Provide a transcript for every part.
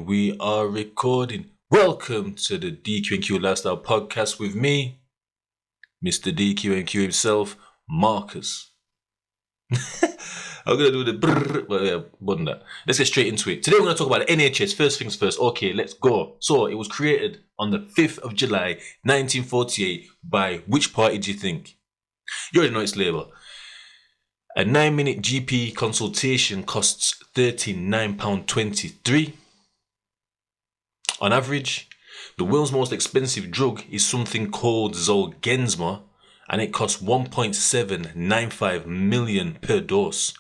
we are recording. Welcome to the DQ&Q Lifestyle Podcast with me, Mr. DQ&Q himself, Marcus. I'm going to do the brrr, but yeah, more than that. Let's get straight into it. Today we're going to talk about the NHS. First things first. Okay, let's go. So it was created on the 5th of July, 1948 by which party do you think? You already know it's Labour. A 9-minute GP consultation costs £39.23. On average, the world's most expensive drug is something called Zolgensma, and it costs 1.795 million per dose.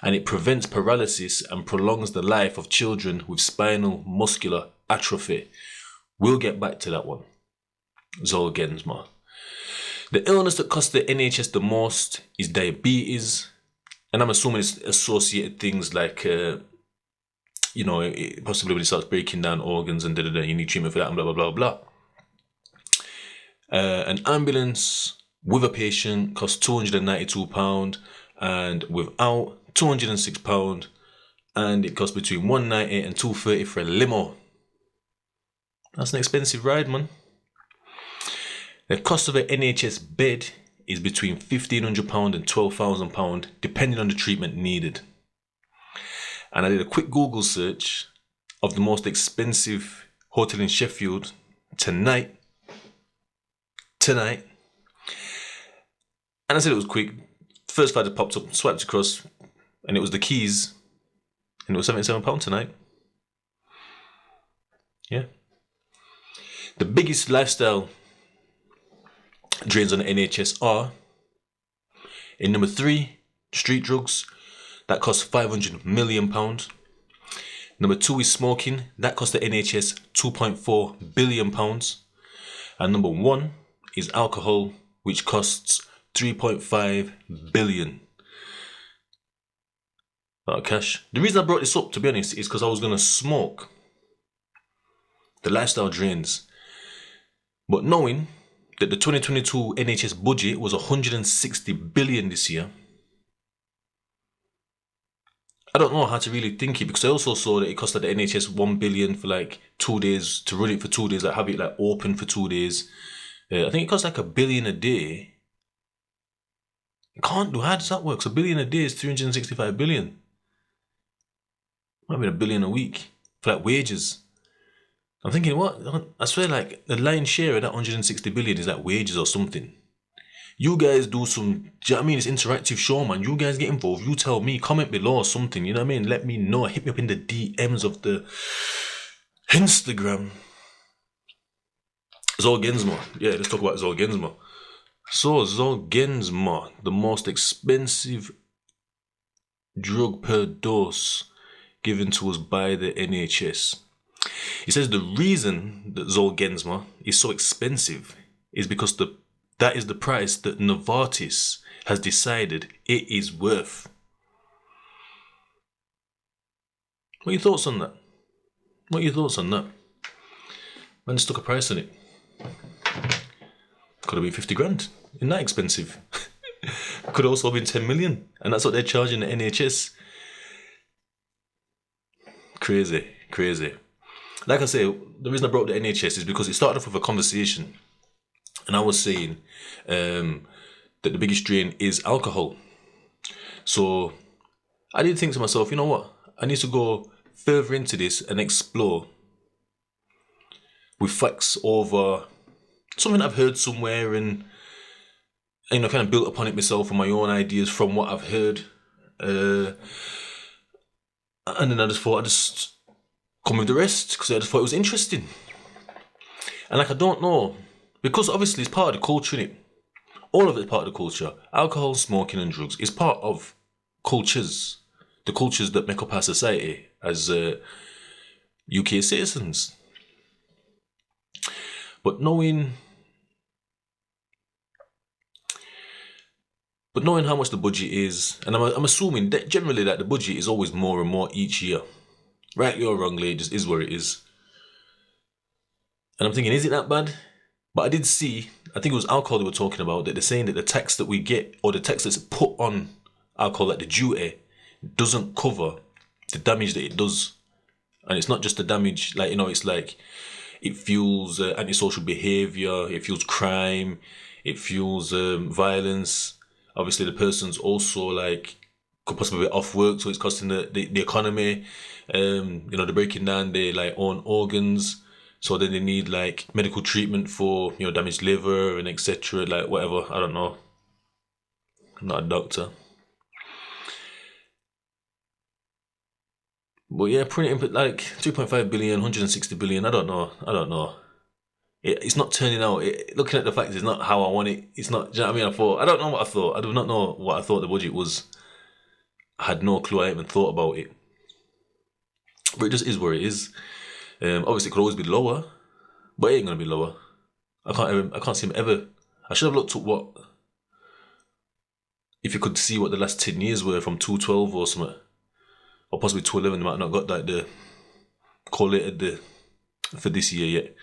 And it prevents paralysis and prolongs the life of children with spinal muscular atrophy. We'll get back to that one. Zolgensma. The illness that costs the NHS the most is diabetes, and I'm assuming it's associated things like, possibly when it starts breaking down organs and you need treatment for that and blah, blah, blah, blah. An ambulance with a patient costs £292 and without £206, and it costs between £198 and £230 for a limo. That's an expensive ride, man. The cost of an NHS bed is between £1,500 and £12,000, depending on the treatment needed. And I did a quick Google search of the most expensive hotel in Sheffield tonight. And I said it was quick. First flight that popped up, swiped across, and it was the Keys, and it was £77 tonight. Yeah. The biggest lifestyle drains on the NHS are, in number 3, street drugs. That costs £500 million. Number 2 is smoking. That costs the NHS £2.4 billion. And number 1 is alcohol, which costs £3.5 billion. Cash. The reason I brought this up, to be honest, is because I was going to smoke the lifestyle drains. But knowing that the 2022 NHS budget was £160 billion this year, I don't know how to really think it, because I also saw that it costed the NHS $1 billion for like 2 days, to run it for 2 days, like have it like open for 2 days. I think it costs like $1 billion a day. How does that work? So $1 billion a day is 365 billion. Might be $1 billion a week for like wages. I'm thinking, what? I swear, like the lion's share of that 160 billion is like wages or something. You guys do some, do you know what I mean? It's interactive show, man. You guys get involved. You tell me, comment below or something, you know what I mean? Let me know. Hit me up in the DMs of the Instagram. Zolgensma. Yeah, let's talk about Zolgensma. So, Zolgensma, the most expensive drug per dose given to us by the NHS. It says the reason that Zolgensma is so expensive is because that is the price that Novartis has decided it is worth. What are your thoughts on that? Man stuck a price on it. Could have been 50 grand. Isn't that expensive? Could also have been 10 million. And that's what they're charging the NHS. Crazy. Like I say, the reason I brought up the NHS is because it started off with a conversation. And I was saying that the biggest drain is alcohol. So I did think to myself, you know what? I need to go further into this and explore with facts over something I've heard somewhere, and kind of built upon it myself and my own ideas from what I've heard. And then I just thought I'd just come with the rest, because I just thought it was interesting. And like, I don't know, because obviously it's part of the culture, innit? All of it's part of the culture. Alcohol, smoking and drugs is part of cultures. The cultures that make up our society as UK citizens. But knowing how much the budget is, and I'm assuming that generally that the budget is always more and more each year. Rightly or wrongly, it just is where it is. And I'm thinking, is it that bad? But I did see, I think it was alcohol they were talking about, that they're saying that the tax that we get, or the tax that's put on alcohol, like the duty, doesn't cover the damage that it does And it's not just the damage, like, it's like it fuels antisocial behavior, it fuels crime, it fuels violence. Obviously, the person's also like could possibly be off work, so it's costing the economy. They're breaking down their like own organs, so then they need like medical treatment for damaged liver and etc. Like whatever, I don't know. I'm not a doctor. But yeah, putting it in like 2.5 billion, 160 billion, I don't know. It's not turning out. Looking at the facts, it's not how I want it. It's not, do you know what I mean? I don't know what I thought. I do not know what I thought the budget was. I had no clue. I even thought about it. But it just is where it is. Obviously, it could always be lower, but it ain't going to be lower. I can't see him ever. I should have looked at what, if you could see what the last 10 years were from 2012 or something. Or possibly 2011, they might not got like the collated for this year yet.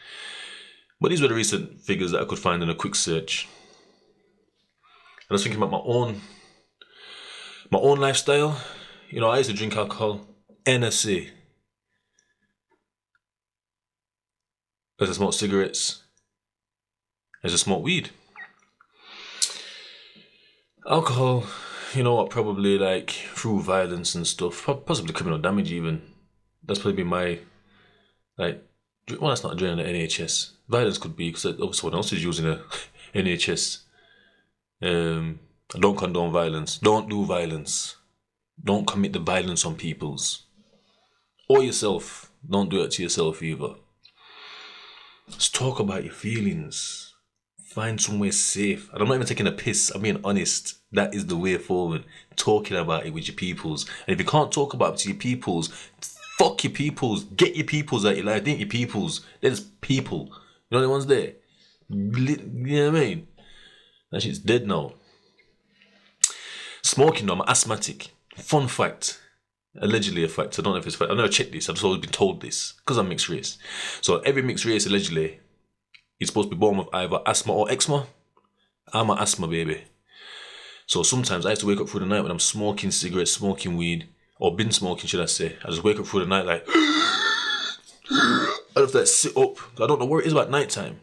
But these were the recent figures that I could find in a quick search. And I was thinking about my own lifestyle. I used to drink alcohol, NSA. I used to smoke cigarettes. I used to smoke weed. Alcohol, probably like through violence and stuff, possibly criminal damage even. That's probably been my, like, well, that's not draining the NHS. Violence could be, because someone else is using a NHS. I don't condone violence. Don't do violence. Don't commit the violence on peoples. Or yourself. Don't do it to yourself either. Just talk about your feelings. Find somewhere safe. And I'm not even taking a piss. I'm being honest. That is the way forward. Talking about it with your peoples. And if you can't talk about it to your peoples, fuck your peoples. Get your peoples out your life. They ain't your peoples. They're just people. You know the ones there? You know what I mean? That shit's dead now. Smoking though, I'm asthmatic. Fun fact. Allegedly a fact. I don't know if it's fact. I've never checked this. I've just always been told this. Because I'm mixed race. So every mixed race allegedly is supposed to be born with either asthma or eczema. I'm an asthma baby. So sometimes I used to wake up through the night when I'm smoking cigarettes, smoking weed, or been smoking, should I say. I just wake up through the night like, I have to like sit up. I don't know what it is about nighttime.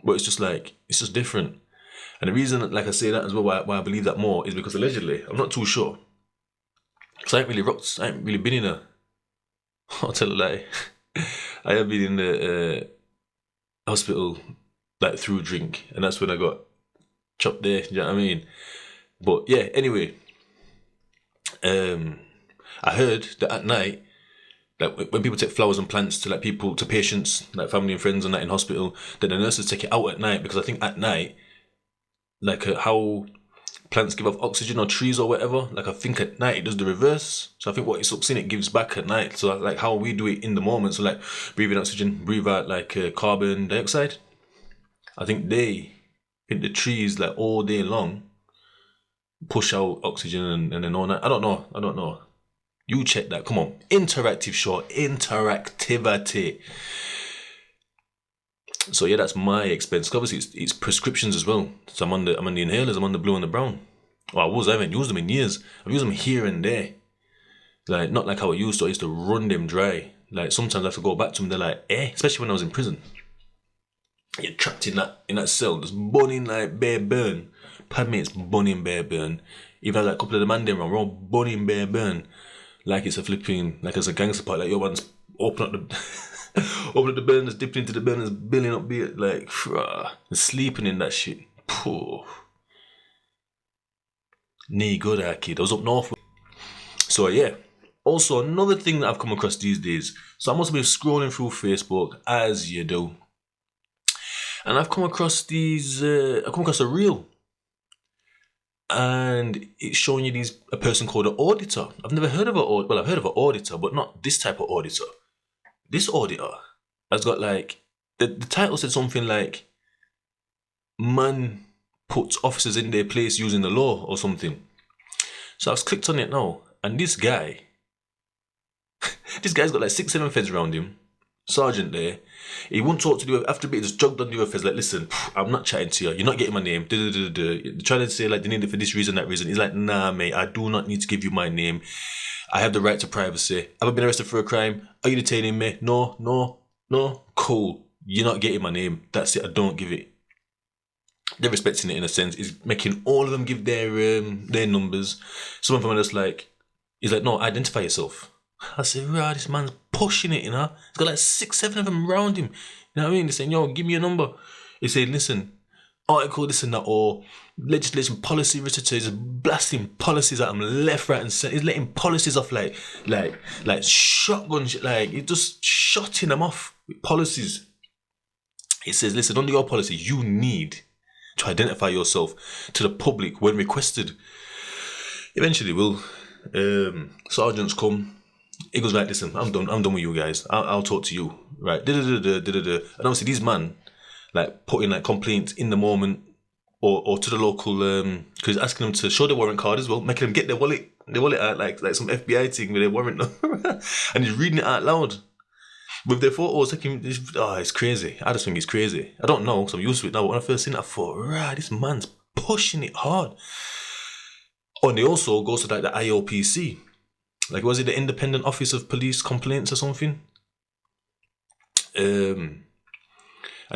But it's just different. And the reason, like I say that as well, why I believe that more is because allegedly, I'm not too sure. Because I ain't really been in I'll tell a lie. I have been in the hospital, like through drink. And that's when I got chopped there, you know what I mean? But yeah, anyway. I heard that at night, like when people take flowers and plants to patients, like family and friends and that in hospital, then the nurses take it out at night, because I think at night, like how plants give off oxygen or trees or whatever, like I think at night it does the reverse. So I think what it sucks in, it gives back at night. So like how we do it in the moment, so like breathe in oxygen, breathe out like carbon dioxide. I think the trees like all day long push out oxygen and then all that. I don't know. You check that. Come on. Interactive show. Interactivity. So yeah, that's my expense. Obviously, it's prescriptions as well. So I'm on the inhalers. I'm on the blue and the brown. Well, I haven't used them in years. I've used them here and there. Like not like how I used to. I used to run them dry. Like sometimes I have to go back to them. They're like, especially when I was in prison. You're trapped in that cell, just burning like bare burn. Pardon me, it's burning bare burn. Even like a couple of the man them we're all burning bare burn. Like it's a flipping, like it's a gangster part. Like your one's open up the burners, dipping into the burners, building up beer, like and sleeping in that shit. Poor. Knee good, kid. I was up north. So yeah. Also another thing that I've come across these days. So I must be scrolling through Facebook as you do. And I've come across a reel. And it's showing you a person called an auditor. I've never heard of I've heard of an auditor, but not this type of auditor. This auditor has got like, the title said something like, man puts officers in their place using the law or something. So I've clicked on it now, and this guy's got like 6-7 feds around him. Sergeant there. He wouldn't talk to the after a bit, he just jogged on the other feds like, listen, I'm not chatting to you. You're not getting my name. They're trying to say like they need it for this reason, that reason. He's like, nah, mate, I do not need to give you my name. I have the right to privacy. Have I been arrested for a crime? Are you detaining me? No, no, no. Cool. You're not getting my name. That's it. I don't give it. They're respecting it in a sense. Is making all of them give their numbers. Some of them are just like, he's like, no, identify yourself. I said, right, this man's pushing it, you know. He's got like 6, 7 of them around him. You know what I mean? They're saying, yo, give me a number. He said, listen, article this and that, or legislation, policy, he's blasting policies at him left, right, and center. He's letting policies off like shotgun shit. Like, he's just shotting them off with policies. It says, listen, under your policy, you need to identify yourself to the public when requested. Eventually, sergeants come. He goes like, listen, I'm done with you guys. I'll talk to you, right? And obviously these man, like, putting like complaints in the moment, or to the local, because he's asking them to show their warrant card as well, making them get their wallet out like some FBI thing with their warrant number, and he's reading it out loud with their photos. It's crazy. I just think it's crazy. I don't know, because I'm used to it now. But when I first seen it, I thought, right, this man's pushing it hard. Oh, and he also goes to like the IOPC. Like, was it the Independent Office of Police Complaints or something? And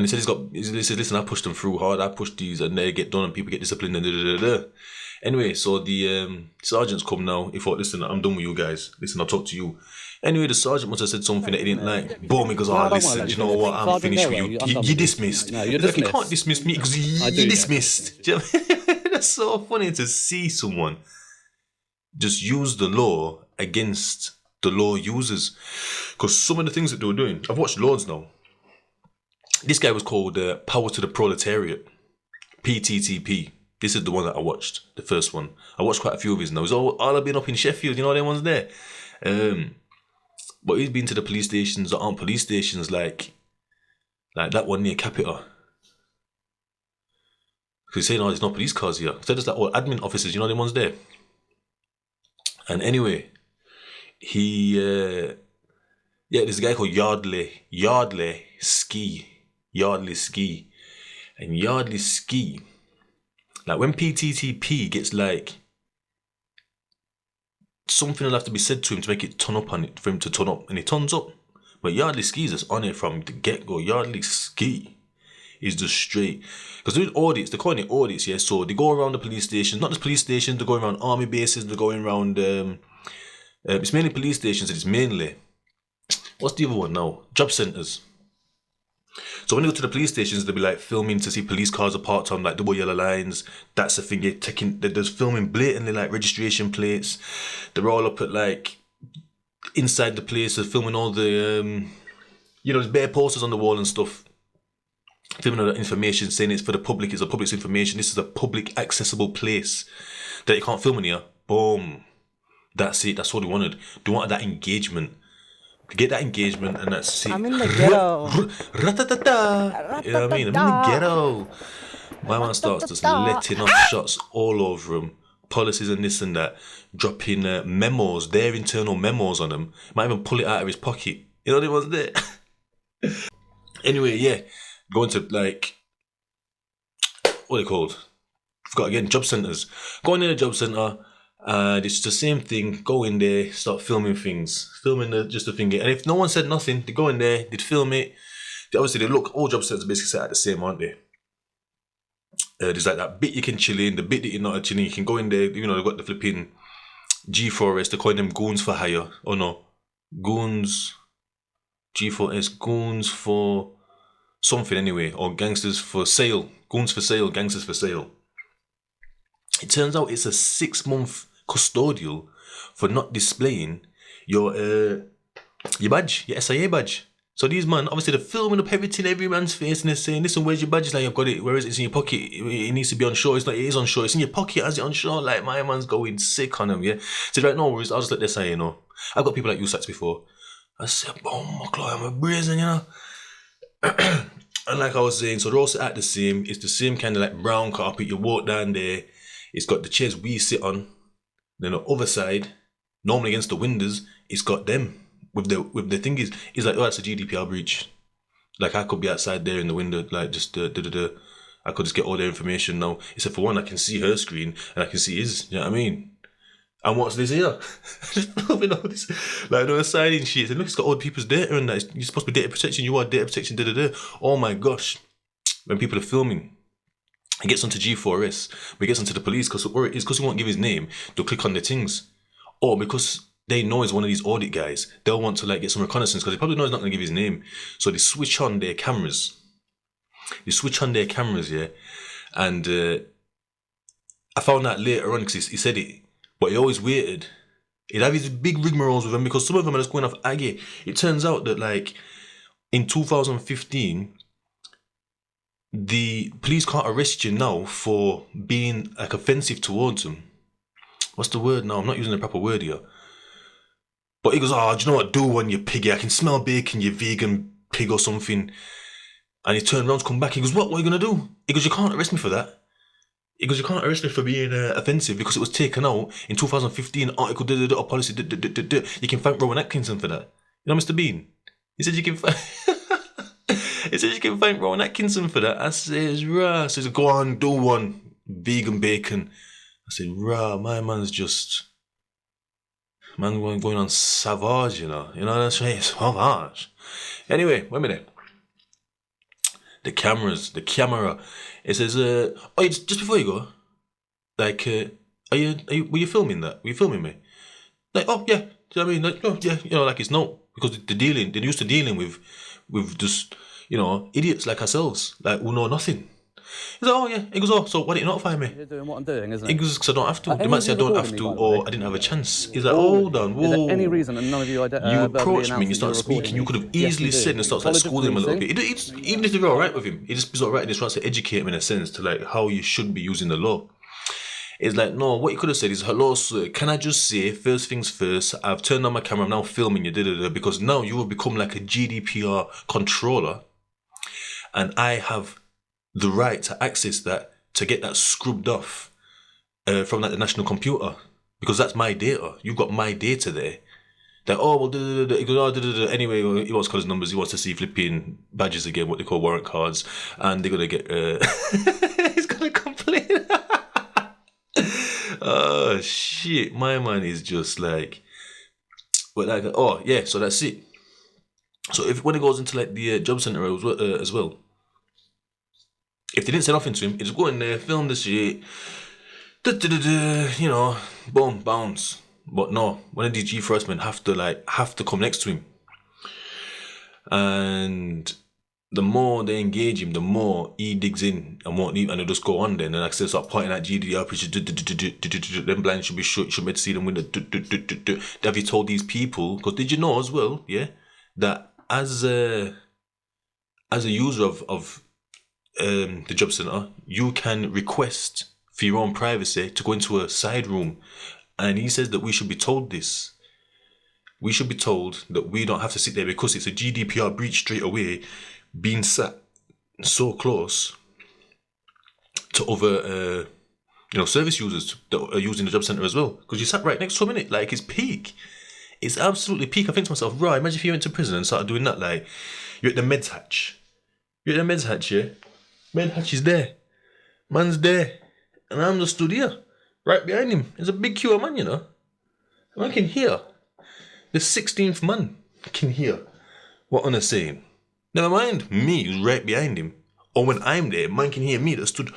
he said he said, listen, I pushed them through hard. I pushed these, and they get done, and people get disciplined, and da. Anyway, so the sergeants come now. He thought, listen, I'm done with you guys. Listen, I'll talk to you. Anyway, the sergeant must have said something that he didn't like. Boom, he goes, listen, you know what? I'm finished with you. You're dismissed. No, you're dismissed. dismissed. You can't dismiss me because you're dismissed. Do you know what I mean? That's so funny to see someone just use the law against the law users. Because some of the things that they were doing, I've watched loads now. This guy was called Power to the Proletariat, PTTP. This is the one that I watched, the first one. I watched quite a few of his now. He's all I've been up in Sheffield, you know, them ones there. But he's been to the police stations that aren't police stations, like that one near Capita. Because he's saying, there's no police cars here. So there's like all admin officers, you know, them ones there. And anyway, there's a guy called Yardley Ski. And Yardley Ski, like when PTTP gets like, something will have to be said to him to make it turn up on it, for him to turn up, and he turns up. But Yardley Ski's just on it from the get-go. Yardley Ski is just straight. Because they're doing audits, they're calling it audits, yeah? So they go around the police stations, not just police stations, they're going around army bases, they're going around, it's mainly police stations, and it's mainly, what's the other one now? Job centres. So when they go to the police stations, they'll be like filming to see police cars are parked on like double yellow lines. That's the thing. They're just filming blatantly like registration plates. They're all up at like inside the place. They're filming all the there's bare posters on the wall and stuff. Filming all that information, saying it's for the public. It's a public's information. This is a public accessible place that you can't film in here. Boom. That's it. That's what they wanted. They wanted that engagement. Get that engagement, and that's it. I'm in the ghetto. You know what I mean? I'm in the ghetto. My man starts just letting off shots all over him. Policies and this and that. Dropping memos, their internal memos on him. Might even pull it out of his pocket. You know what it was there? Anyway, yeah. Going to like, what are they called? Forgot again, job centres. Going in a job centre. It's the same thing. Go in there, start filming things, just the thing. And if no one said nothing, they go in there, they'd film it. Obviously, all job centers are basically set out the same, aren't they? There's like that bit you can chill in, the bit that you're not chilling. You can go in there. They've got the flipping G4S. They're calling them goons for hire. Oh no, goons. G4S, goons for something anyway, or gangsters for sale. Goons for sale, gangsters for sale. It turns out it's a 6-month custodial for not displaying your badge, your SIA badge. So these man, obviously they're filming up everything, every man's face, and they're saying, listen, where's your badge? It's like, I've got it, where is it? It's in your pocket, it needs to be on shore. It's like, it is on shore, it's in your pocket, has it on shore? Like, my man's going sick on him, yeah? So right, no worries, I'll just let the SIA know. I've got people like you sats before. I said, oh my God, I'm brazen, you know? And like I was saying, so they're all set out the same. It's the same kind of like brown carpet. You walk down there. It's got the chairs we sit on. Then the other side, normally against the windows, it's got them with the thingies. It's like, that's a GDPR breach. Like I could be outside there in the window, like just I could just get all their information now. Except for one, I can see her screen and I can see his. You know what I mean? And what's this here? Just filming all this, like, no signing sheets. And look, it's got old people's data and that. You're supposed to be data protection. You are data protection. Da da da. Oh my gosh! When people are filming, he gets onto G4S, but he gets onto the police because he won't give his name. They'll click on the things, or because they know he's one of these audit guys, they'll want to like get some reconnaissance because they probably know he's not going to give his name. So they switch on their cameras. Yeah, and I found that later on because he said it, but he always waited. He'd have his big rigmaroles with him because some of them are just going off Aggie. It turns out that like in 2015, the police can't arrest you now for being like offensive towards them. What's the word now? I'm not using the proper word here. But he goes, oh, do you know what? Do one, you piggy. I can smell bacon, you vegan pig or something. And he turned around to come back. He goes, what are you going to do? He goes, you can't arrest me for that. He goes, you can't arrest me for being offensive because it was taken out in 2015, article, or policy, You can thank Rowan Atkinson for that. You know, Mr. Bean? He said you can he said you can thank Rowan Atkinson for that. I says, rah. I says, go on, do one. Vegan bacon. I said, rah, my man's just... Man going on savage, you know. You know what I'm saying? Savage. Anyway, wait a minute. The camera. It says, oh, just before you go, like, were you filming that? Were you filming me? Like, oh, yeah. Do you know what I mean? Like, oh, yeah, you know, like it's no. Because they're used to dealing with just, you know, idiots like ourselves, like, who know nothing. He's like, oh, yeah. He goes, oh, so why didn't you notify me? You're doing what I'm doing, isn't it? He goes, because I don't have to. They might say I don't have to, or I didn't have a chance. He's like, Oh, hold on, whoa. Is there any reason and none of you You approached me and you started speaking. You could have easily said and started like schooling him a little bit. Even if they're alright with him, he just was alright. He just wants to educate him in a sense to like how you should be using the law. It's like, no, what you could have said is, hello, sir, can I just say, first things first, I've turned on my camera, I'm now filming you, because now you will become like a GDPR controller and I have the right to access that, to get that scrubbed off from like the national computer, because that's my data. You've got my data there. That, oh, well, he goes, oh, anyway, he wants to call his numbers, he wants to see flipping badges again, what they call warrant cards, and they're going to get, he's going to complain. Oh, shit, my man is just like, but like, oh, yeah, so that's it. So when it goes into like the job centre as well, if they didn't say nothing to him, he just go in there, film the shit, you know, boom, bounce. But no, one of these G4S men have to come next to him. And the more they engage him, the more he digs in and won't leave, and they'll just go on then. And like I said, start pointing at GDPR, them blinds should be shut, you should be able to see them with the have you told these people? Because did you know as well, yeah, that as a user of the job centre, you can request for your own privacy to go into a side room. And he says that we should be told this. We should be told that we don't have to sit there because it's a GDPR breach straight away, being sat so close to other service users that are using the job centre as well. Because you sat right next to him, innit? Like, it's peak. It's absolutely peak. I think to myself, right, imagine if you went to prison and started doing that. Like, you're at the meds hatch. You're at the meds hatch, yeah? Med hatch is there. Man's there. And I'm just stood here, right behind him. There's a big queue of man, you know. And I can hear. The 16th man can hear what I'm saying. Never mind me who's right behind him. Or when I'm there, man can hear me that stood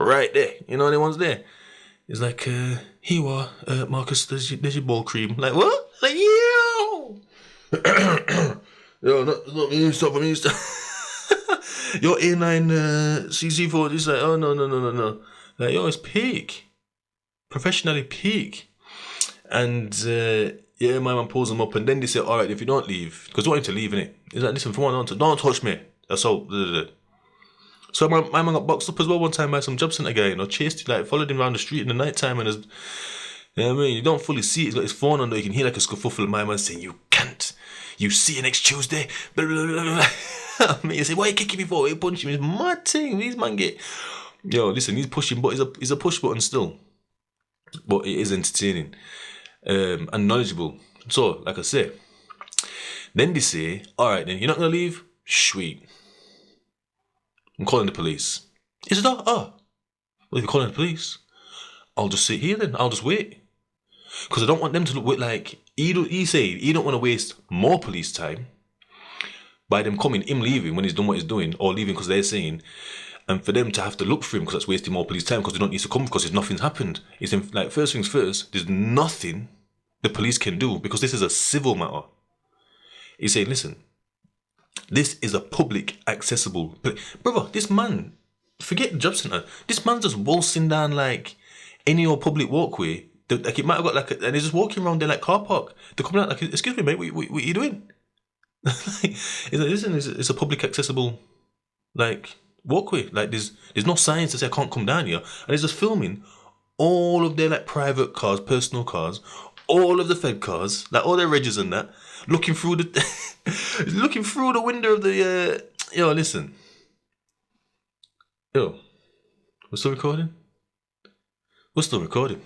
right there. You know, the one's there. It's like, here you are, Marcus, there's your ball cream. Like, what? Like, yo! Yo, not me, stop me, stop. Your A9 CC4, it's like, oh, no. Like, yo, it's peak. Professionally peak. And, yeah, my man pulls them up, and then they say, all right, if you don't leave, because they want him to leave, innit? He's like, listen, from one on to, don't touch me. That's all. So my man got boxed up as well one time by some job centre guy, you know, chased him, like, followed him around the street in the night time, and you know what I mean? You don't fully see it. He's got his phone on there. You can hear like a scuffle of my man saying, you can't. You see you next Tuesday. Blah, blah, blah, blah. I mean, you say, why you kicking me for? You punch him. It's mad thing. These man get... Yo, listen, he's pushing, but he's a push button still. But it is entertaining. And knowledgeable. So, like I say, then they say, alright then, you're not going to leave? Sweet. I'm calling the police. He said, well, if you're calling the police, I'll just sit here then. I'll just wait. Because I don't want them to look like, he say he don't want to waste more police time by them coming, him leaving when he's done what he's doing, or leaving because they're saying, and for them to have to look for him because that's wasting more police time because they don't need to come because nothing's happened. He's saying, like, first things first, there's nothing the police can do because this is a civil matter. He's saying, listen, this is a public accessible, brother, this man, forget the job centre, this man's just waltzing down like any old public walkway. Like it might have got like, and he's just walking around there like car park. They're coming out like, excuse me, mate, what are you doing? Like, listen, it's a public accessible like walkway. Like there's no signs to say I can't come down here, and he's just filming all of their like private cars, personal cars, all of the Fed cars, like all their regs and that, looking through the window of the yo, listen. Yo, we're still recording? We're still recording.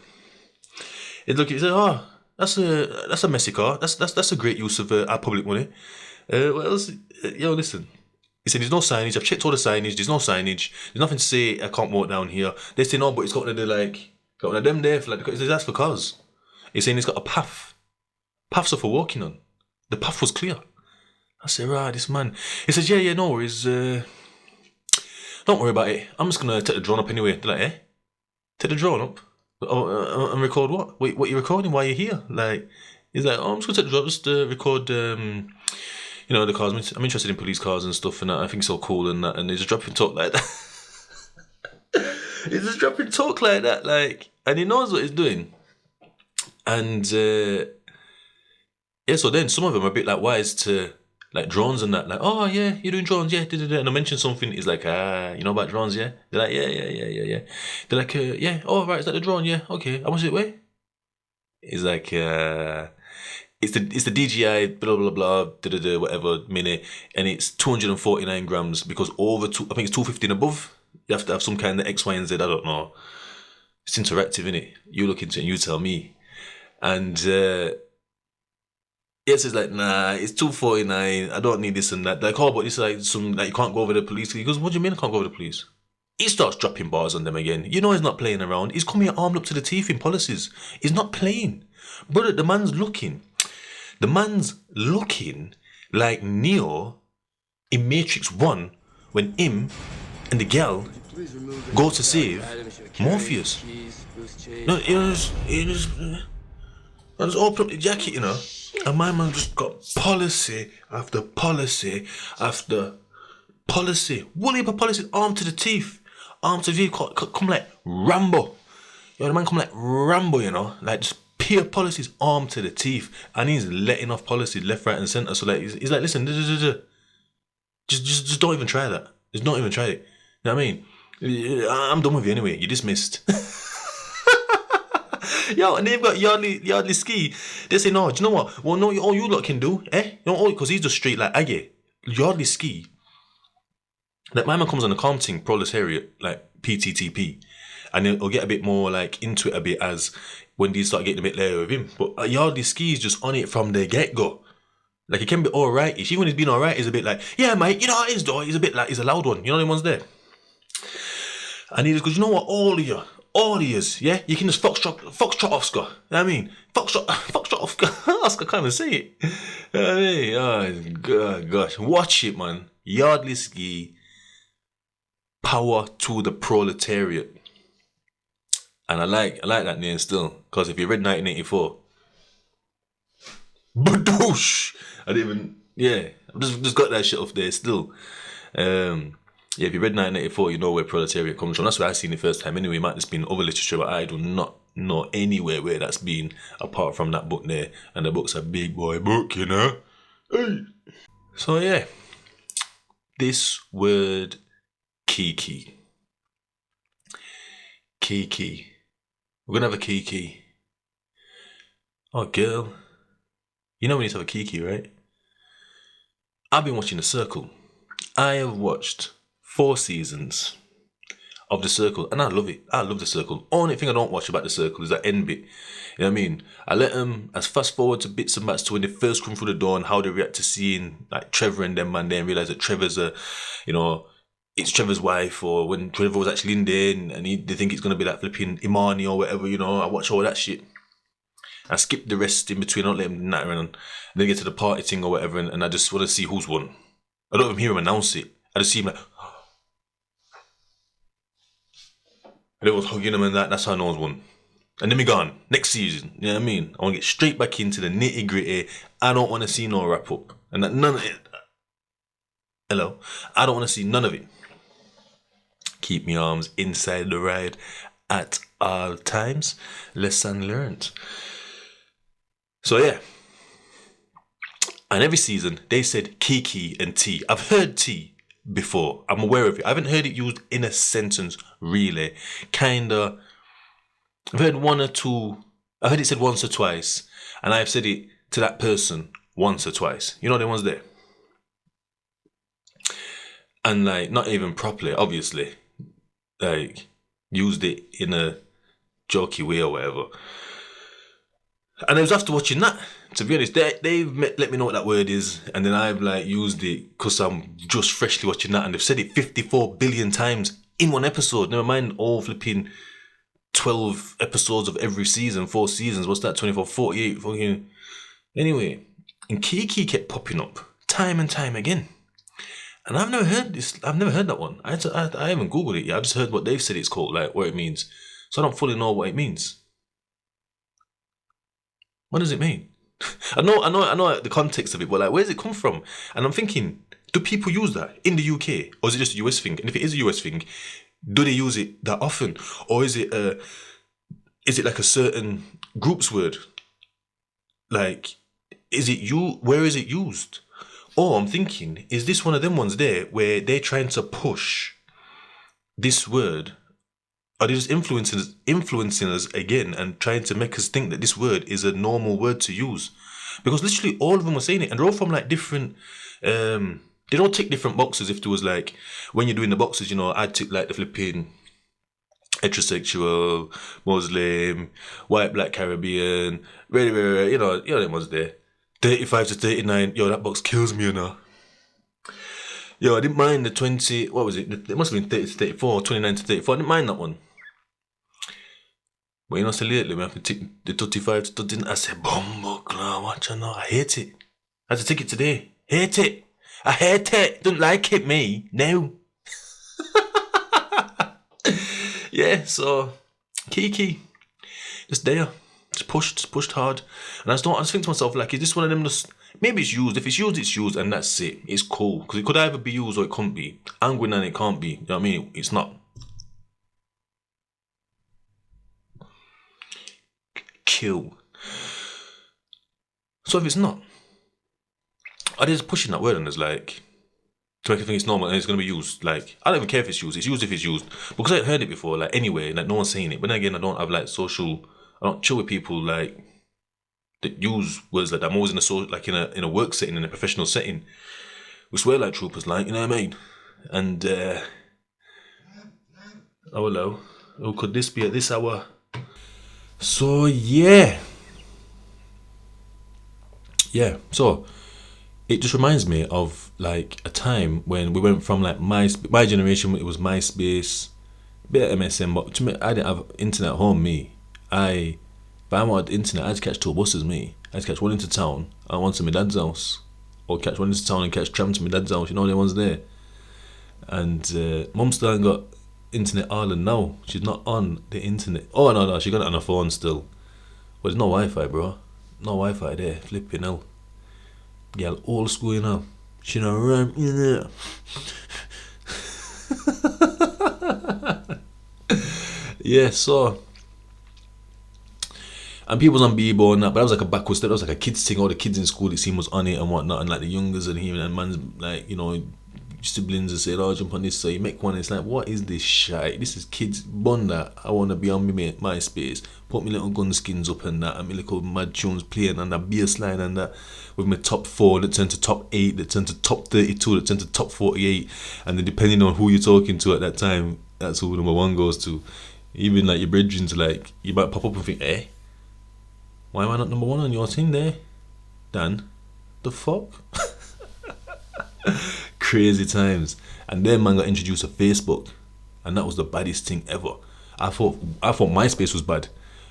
It look, he said, oh, that's a messy car. That's a great use of our public money. What else? Yo, listen. He said, there's no signage. I've checked all the signage. There's no signage. There's nothing to say I can't walk down here. They say no, but it's got one of the got one of them there for like. He says that's for cars. He's saying it's got a path. Paths are for walking on. The path was clear. I said, right, this man. He says, yeah, no worries. Don't worry about it. I'm just gonna take the drone up anyway. They're like, eh? Take the drone up? And record what? Wait, what are you recording? Why are you here? Like, he's like, oh, I'm just gonna take the drone, just record, the cars. I'm interested in police cars and stuff, and that. I think it's so cool and that. And he's just dropping talk like that. He's just dropping talk like that, like, and he knows what he's doing. And so then some of them are a bit like wise to like drones and that, like, oh yeah, you're doing drones, yeah, and I mention something, he's like, you know about drones, yeah? They're like, yeah. They're like, yeah, oh right, is that the drone? Yeah, okay. How much is it weigh? He's like, it's the DJI blah blah blah whatever minute, and it's 249 grams because over I think it's 250 and above. You have to have some kind of X, Y, and Z. I don't know. It's interactive, innit? You look into it and you tell me. And yes, it's like, nah, it's 249. I don't need this and that. Like, oh, but it's like some like you can't go over the police. He goes, what do you mean I can't go over the police? He starts dropping bars on them again. You know he's not playing around. He's coming armed up to the teeth in policies. He's not playing. Brother, the man's looking like Neo in Matrix 1 when him and the girl go to save Morpheus. No, he just open up the jacket, you know, and my man just got policy after policy after policy. Woolly policy, armed to the teeth. Armed to the teeth, come like Rambo. Yo, the man come like Rambo, you know, like just pure policies, armed to the teeth, and he's letting off policy left, right, and centre. So like, he's like, listen, just don't even try that. Just don't even try it. You know what I mean? I'm done with you anyway. You're dismissed. Yo, and they've got Yardley Ski. They say, no, do you know what? Well, no, all you lot can do, eh? You know, because he's just straight like, Aggie. Yardley Ski. Like, my man comes on the commenting Proletariat, like PTTP, and he'll get a bit more like into it a bit as when these start getting a bit later with him. But Yardley Ski is just on it from the get-go. Like, he can be alright-ish. Even when he's been alright, he's a bit like, yeah, mate, you know how it is, though. He's a bit like, he's a loud one. You know the ones there? And he just goes, you know what, all of you, yeah? You can just foxtrot Oscar. You know what I mean? Foxtrot Oscar. Oscar can't even say it. You know what I mean? Oh, God, gosh. Watch it, man. Yardley Ski. Power to the proletariat. And I like that name still. Because if you read 1984, badoosh! I didn't even, yeah. I've just got that shit off there still. Yeah, if you read 1984, you know where proletariat comes from. That's where I seen it first time. Anyway, it might just been other literature, but I do not know anywhere where that's been apart from that book there. And the book's a big boy book, you know. Hey. So yeah, this word Kiki. Kiki. We're gonna have a Kiki. Oh, girl. You know we need to have a Kiki, right? I've been watching The Circle. I have watched 4 seasons of The Circle, and I love it. I love The Circle. Only thing I don't watch about The Circle is that end bit. You know what I mean? I let them as fast forward to bits and bats to when they first come through the door and how they react to seeing like Trevor and them, and then realize that Trevor's it's Trevor's wife, or when Trevor was actually in there and they think it's gonna be like flipping Imani or whatever. You know, I watch all that shit. I skip the rest in between. I don't let them natter and then get to the party thing or whatever, and I just want to see who's won. I don't even hear him announce it. I just see him like, and it was hugging him and that's how no one's won. And then we gone. Next season, you know what I mean? I want to get straight back into the nitty gritty. I don't want to see no wrap up. And that none of it. Hello? I don't want to see none of it. Keep my arms inside the ride at all times. Lesson learned. So yeah. And every season, they said Kiki and T. I've heard T before. I'm aware of it. I haven't heard it used in a sentence, really. Kinda. I've heard one or two. I heard it said once or twice. And I've said it to that person once or twice. You know the ones there? And like, not even properly, obviously. Like, used it in a jokey way or whatever. And I was after watching that, to be honest. They've let me know what that word is, and then I've like used it because I'm just freshly watching that, and they've said it 54 billion times in one episode. Never mind all flipping 12 episodes of every season, 4 seasons. What's that? 24, 48 fucking. Anyway, and Kiki kept popping up time and time again. And I've never heard this. I've never heard that one. I haven't Googled it yet. I just heard what they've said it's called, like what it means. So I don't fully know what it means. What does it mean? I know the context of it, but like, where does it come from? And I'm thinking, do people use that in the UK, or is it just a US thing? And if it is a US thing, do they use it that often, or is it like a certain group's word? Like, where is it used? Or I'm thinking, is this one of them ones there where they're trying to push this word? Are they just influencing us again and trying to make us think that this word is a normal word to use? Because literally all of them were saying it, and they're all from like different. They don't tick different boxes. If there was like, when you're doing the boxes, you know, I'd tick like the flipping heterosexual, Muslim, white, black, Caribbean, very, you know them ones there. 35 to 39, yo, that box kills me, you know. Yo, I didn't mind the 20, what was it? It must have been 30 to 34, 29 to 34. I didn't mind that one. But you know, so lately, we have to tick the 35 to 39. I said, Bumbo, watch out now. I hate it. I had to tick it today. Hate it. I hate it. Don't like it, me. No. Yeah, so, Kiki, just there. Just pushed hard. And I just think to myself, like, is this one of them just, maybe it's used. If it's used, it's used, and that's it. It's cool. Because it could either be used or it couldn't be. Angry and it can't be. You know what I mean? It's not. Kill. So if it's not, are they just pushing that word on us, like, to make it think it's normal and it's going to be used? Like, I don't even care if it's used. It's used if it's used. Because I've heard it before, like, anyway, like, no one's saying it. But then again, I don't have, like, I don't chill with people, like, that use words like that. I'm always in a work setting, in a professional setting. We swear like troopers, like, you know what I mean? And, oh, hello. Oh, could this be at this hour? So, yeah. Yeah, so, it just reminds me of, like, a time when we went from, like, my generation, it was MySpace, a bit of MSN, but to me, I didn't have internet at home, me. If I wanted internet, I had to catch 2 buses, me. I had to catch one into town and one to my dad's house. Or catch one into town and catch tram to my dad's house, you know, the ones there. And Mum still ain't got internet Ireland now. She's not on the internet. Oh, no, she got it on her phone still. But there's no Wi-Fi, bro. No Wi-Fi there, flipping hell. Girl, old school, you know. She don't run, you know. Yeah, so... And people was on Bebo and that, but that was like a backwards step. That was like a kids thing. All the kids in school, it seemed, was on it and whatnot. And like the youngers and him and man's like, you know, siblings and said, oh, jump on this. So you make one. It's like, what is this shite? This is kids bunda. I want to be on MySpace. Put me little gun skins up and that. And me little mad tunes playing and that bass line and that. With my top 4 that turned to top 8, that turned to top 32, that turned to top 48. And then depending on who you're talking to at that time, that's who number 1 goes to. Even like your brethren, like, you might pop up and think, eh? Why am I not number 1 on your thing there? Dan, the fuck? Crazy times. And then man got introduced to Facebook, and that was the baddest thing ever. I thought MySpace was bad,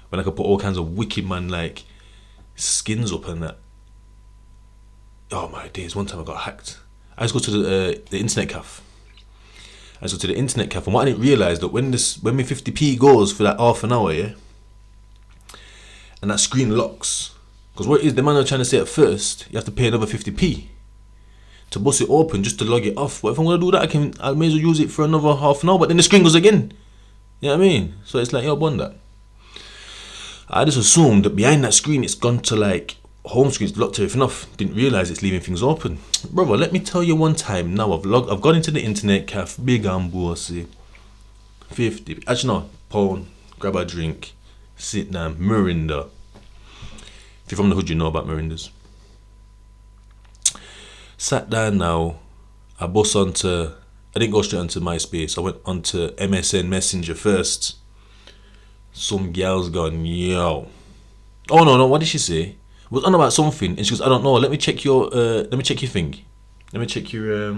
when I could put all kinds of wicked man, like skins up and that. Oh my days! One time I got hacked. I just go to the internet cafe. And what I didn't realise that when my 50p goes for that half an hour, yeah, and that screen locks, because what it is, the man are trying to say at first, you have to pay another 50p to bust it open just to log it off. But if I'm gonna do that, I may as well use it for another half an hour. But then the screen goes again. You know what I mean? So it's like, yo, bond that. I just assumed that behind that screen it's gone to like home screen, it's locked everything off. Didn't realise it's leaving things open. Brother, let me tell you one time now, I've gone into the internet cafe, big and bossy, 50, actually no, pound, grab a drink, sit down, Mirinda. If you're from the hood, you know about Mirindas. Sat down now, I didn't go straight onto MySpace, I went onto MSN Messenger first. Some girl's gone, yo. Oh no, what did she say? It was on about something, and she goes, I don't know. Let me check your thing. Let me check your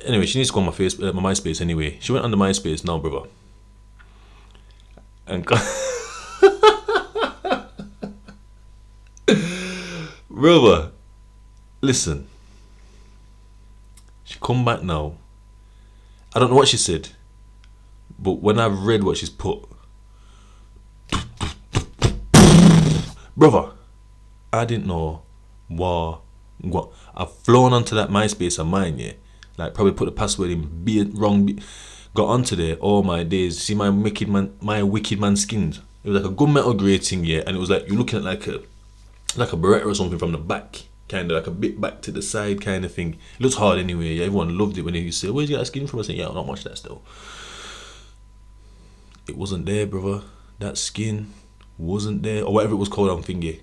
Anyway, she needs to go on my MySpace anyway. She went on the MySpace now, brother. And brother, listen. She come back now. I don't know what she said, but when I read what she's put, brother, I didn't know what. I've flown onto that MySpace of mine, yeah. Like probably put the password in, be it wrong, got onto there. Oh my days! See my wicked man skins. It was like a good metal grating, yeah, and it was like you're looking at like a Beretta or something from the back, kind of like a bit back to the side kind of thing. It looks hard anyway. Yeah, everyone loved it when they used to say, "Where'd you get that skin from?" I said, "Yeah, not much that still." It wasn't there, brother. That skin wasn't there, or whatever it was called on thingy,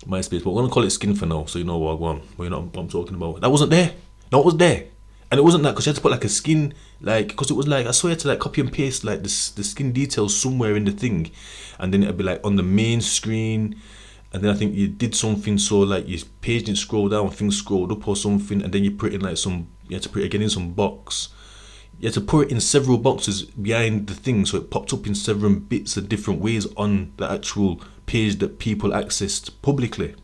MySpace. But we're gonna call it skin for now, so you know what you know what I'm talking about. That wasn't there. No, it was there, and it wasn't that because you had to put like a skin, like because it was like I swear to like copy and paste like the skin details somewhere in the thing, and then it'd be like on the main screen, and then I think you did something so like your page didn't scroll down, things scrolled up or something, and then you put it in like you had to put it again in some box. You had to put it in several boxes behind the thing, so it popped up in several bits of different ways on the actual page that people accessed publicly.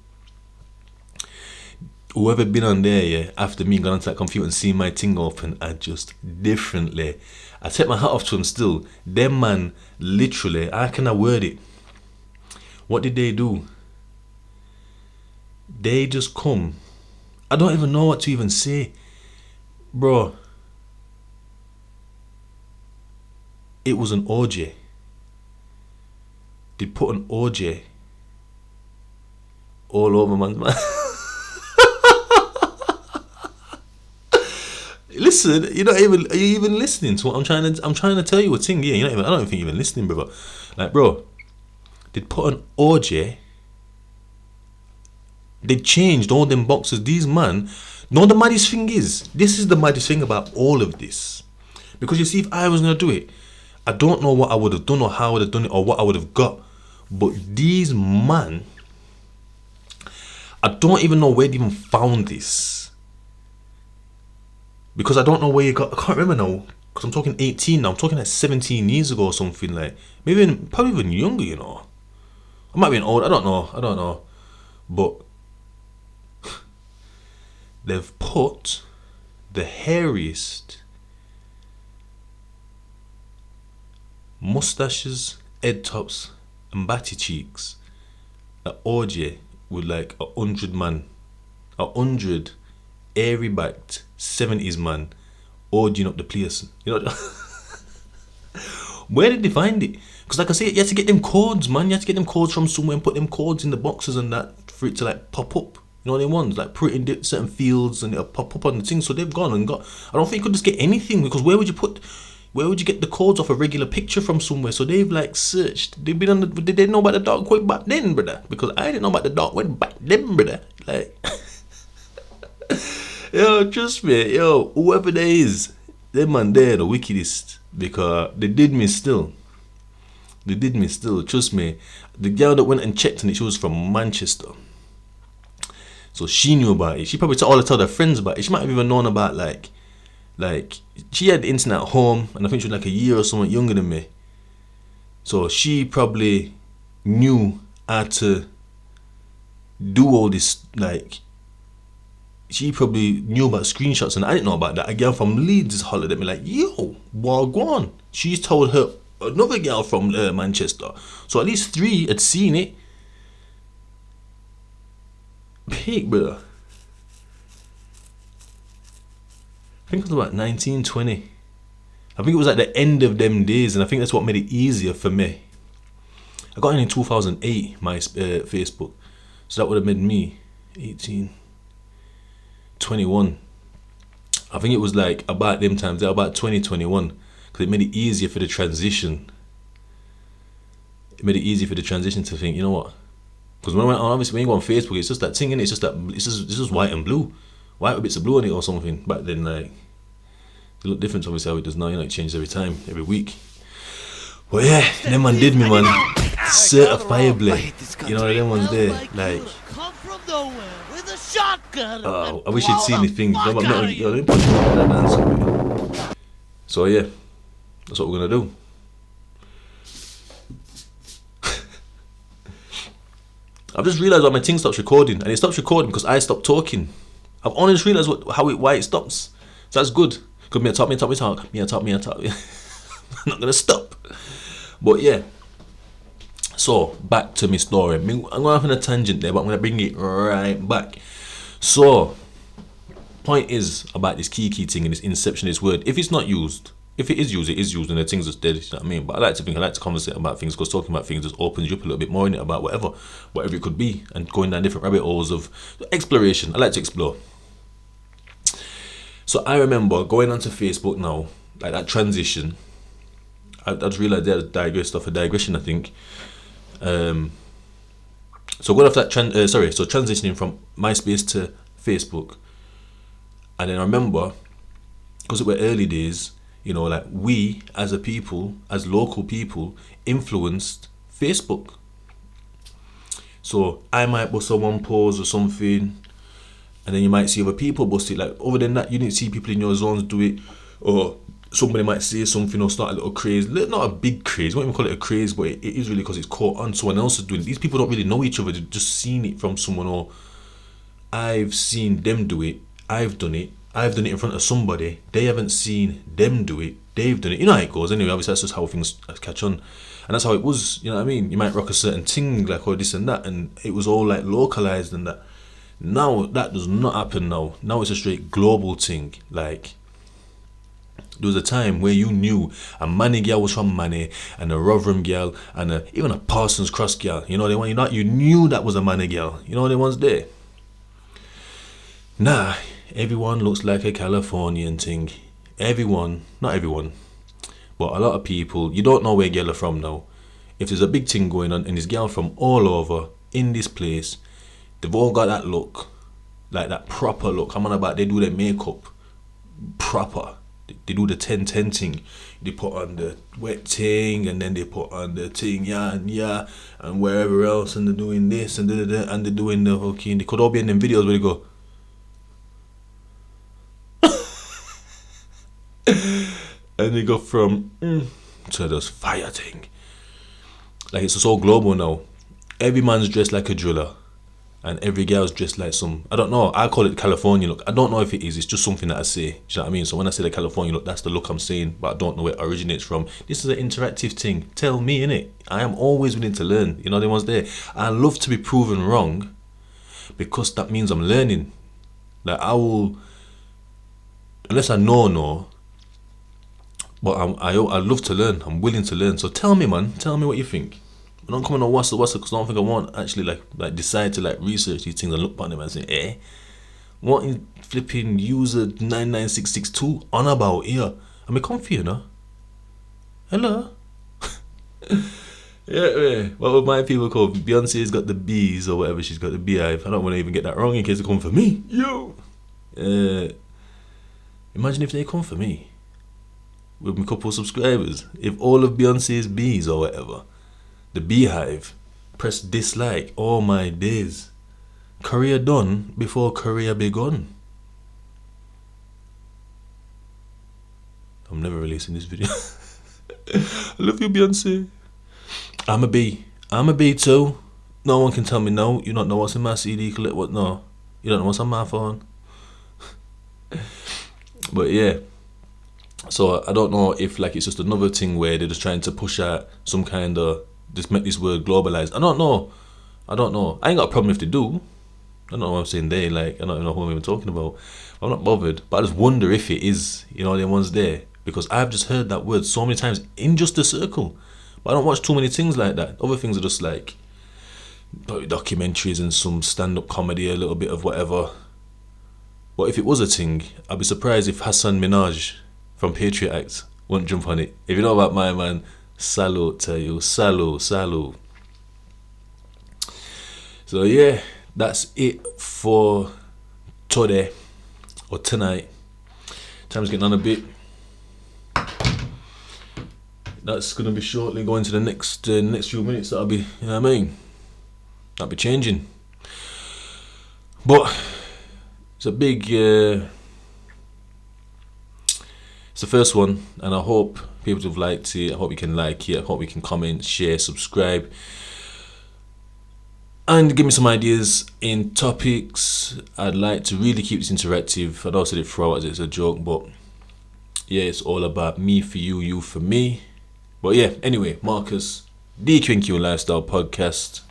Whoever been on there, yeah, after me gone onto that computer and seen my thing open, I just differently. I take my hat off to them still. Them man, literally, how can I word it? What did they do? They just come. I don't even know what to even say. Bro. It was an orgy. They put an orgy all over man's man. Listen, are you even listening to what I'm trying to tell you a thing? Yeah, I don't think you're even listening, brother. Like, bro, they'd put an orgy. They changed all them boxes. These man, no, the maddest thing is, this is the maddest thing about all of this. Because you see, if I was gonna do it, I don't know what I would have done or how I would have done it or what I would have got. But these man, I don't even know where they even found this. Because I don't know where you got, I can't remember now. Because I'm talking 18 now. I'm talking like 17 years ago or something like. Probably even younger, you know. I might be old, I don't know. But they've put the hairiest mustaches, head tops, and batty cheeks at orgy with like 100 airy backed 70s man orgying up the place. You know, where did they find it? Because like I say, you had to get them codes, man. You had to get them codes from somewhere and put them codes in the boxes and that for it to like pop up. You know what they want? Like put it in certain fields and it'll pop up on the thing. So they've gone and got. I don't think you could just get anything because where would you get the codes off a regular picture from somewhere? So they've like searched. They've been on did they know about the dark web back then, brother? Because I didn't know about the dark web back then, brother. Like, yo, trust me, yo, whoever there is, them man there the wickedest because they did me still. Trust me. The girl that went and checked on it, she was from Manchester. So she knew about it. She probably told her friends about it. She might have even known about like she had the internet at home and I think she was like a year or something younger than me. So she probably knew how to do all this. Like, she probably knew about screenshots, and I didn't know about that. A girl from Leeds is hollered at me like, yo, wagwan. She's told her another girl from Manchester. So at least 3 had seen it. Peak, brother. I think it was about 1920. I think it was at the end of them days, and I think that's what made it easier for me. I got in 2008, my Facebook. So that would have made me 18, 21. I think it was like about them times, about 2021, because it made it easier for the transition. It made it easier for the transition to think, you know what? Because when obviously when you go on Facebook, it's just that thing, and it's just white and blue, white with bits of blue on it or something. Back then, like, it looked different obviously how it does now. You know, it changes every time, every week. But yeah, them man did me, man, certifiably. You know, them ones there, like. Come from nowhere with a shotgun. Oh, I wish you'd seen the thing. So yeah, that's what we're gonna do. I've just realised why my thing stops recording, and it stops recording because I stopped talking. I've only just realised why it stops. So that's good. Because me talk. I'm not gonna stop. But yeah. So back to my story. I'm going off on a tangent there, but I'm gonna bring it right back. So, point is about this Kiki thing and this inception of this word. If it's not used, if it is used, and the things that's dead, you know what I mean? But I like to conversate about things, because talking about things just opens you up a little bit more in it about whatever it could be, and going down different rabbit holes of exploration. I like to explore. So I remember going onto Facebook now, like that transition. I just realised there's a digression, I think. So going off that transitioning from MySpace to Facebook, and then I remember, because it were early days, you know, like we as a people, as local people, influenced Facebook. So I might bust one pose or something, and then you might see other people bust it. Like, other than that, you didn't see people in your zones do it, or somebody might say something or start a little craze. Not a big craze, I won't even call it a craze, but it is really because it's caught on. Someone else is doing it. These people don't really know each other, they've just seen it from someone, or I've seen them do it, I've done it in front of somebody, they haven't seen them do it, they've done it. You know how it goes anyway. Obviously that's just how things catch on, and that's how it was. You know what I mean? You might rock a certain thing, like, or this and that, and it was all like localized and that. Now that does not happen. Now it's a straight global thing. Like, there was a time where you knew a Manny girl was from Manny, and a Rotherham girl, and even a Parsons Cross girl. You know, you knew that was a Manny girl. You know, the ones there. Nah, everyone looks like a Californian thing. Everyone, not everyone, but a lot of people, you don't know where girl are from now. If there's a big thing going on and there's girl from all over in this place, they've all got that look, like that proper look. I'm on about, they do their makeup proper. They do the 10-10 thing. They put on the wet thing, and then they put on the thing, and wherever else, and they're doing this and da, and they're doing the okay. They could all be in them videos where they go. And they go from to this fire thing. Like, it's just all global now. Every man's dressed like a driller, and every girl's dressed like some, I don't know, I call it California look. I don't know if it is, it's just something that I say. Do you know what I mean? So when I say the California look, that's the look I'm saying, but I don't know where it originates from. This is an interactive thing. Tell me, innit? I am always willing to learn. You know, the ones there. I love to be proven wrong, because that means I'm learning. Like, I will, unless I know, but I love to learn. I'm willing to learn. So tell me, man. Tell me what you think. I don't come on what's because I don't think I want actually like decide to like research these things and look at them and say, what is flipping user 99662 on about here? I'm a comfy, you know. Hello. yeah. What would my people call Beyonce's got the bees or whatever? She's got the beehive. I don't want to even get that wrong in case they come for me. Yo. Imagine if they come for me with a couple of subscribers. If all of Beyonce's bees or whatever, the beehive, press dislike. Oh my days. Career done before career begun. I'm never releasing this video. I love you, Beyonce. I'm a bee. I'm a B2. No one can tell me no. You don't know what's in my CD collect. What? No. You don't know what's on my phone. But yeah. So I don't know if like it's just another thing where they're just trying to push out some kind of just make this word globalized. I don't know. I ain't got a problem if they do. I don't know what I'm saying they, like, I don't even know who I'm even talking about. I'm not bothered, but I just wonder if it is, you know, the ones there. Because I've just heard that word so many times in just a circle. But I don't watch too many things like that. Other things are just like documentaries and some stand-up comedy, a little bit of whatever. But if it was a thing, I'd be surprised if Hassan Minaj from Patriot Act won't jump on it. If you know about my man, salute to you. Salute. So yeah, that's it for today or tonight. Time's getting on a bit. That's gonna be shortly going to the next few minutes. That'll be, you know what I mean? That'll be changing. But it's a big. It's the first one, and I hope people have liked it. I hope you can like it. I hope you can comment, share, subscribe. And give me some ideas in topics. I'd like to really keep this interactive. I know I said it throughout as it's a joke, but yeah, it's all about me for you, you for me. But yeah, anyway, Marcus, the Q&Q Lifestyle Podcast.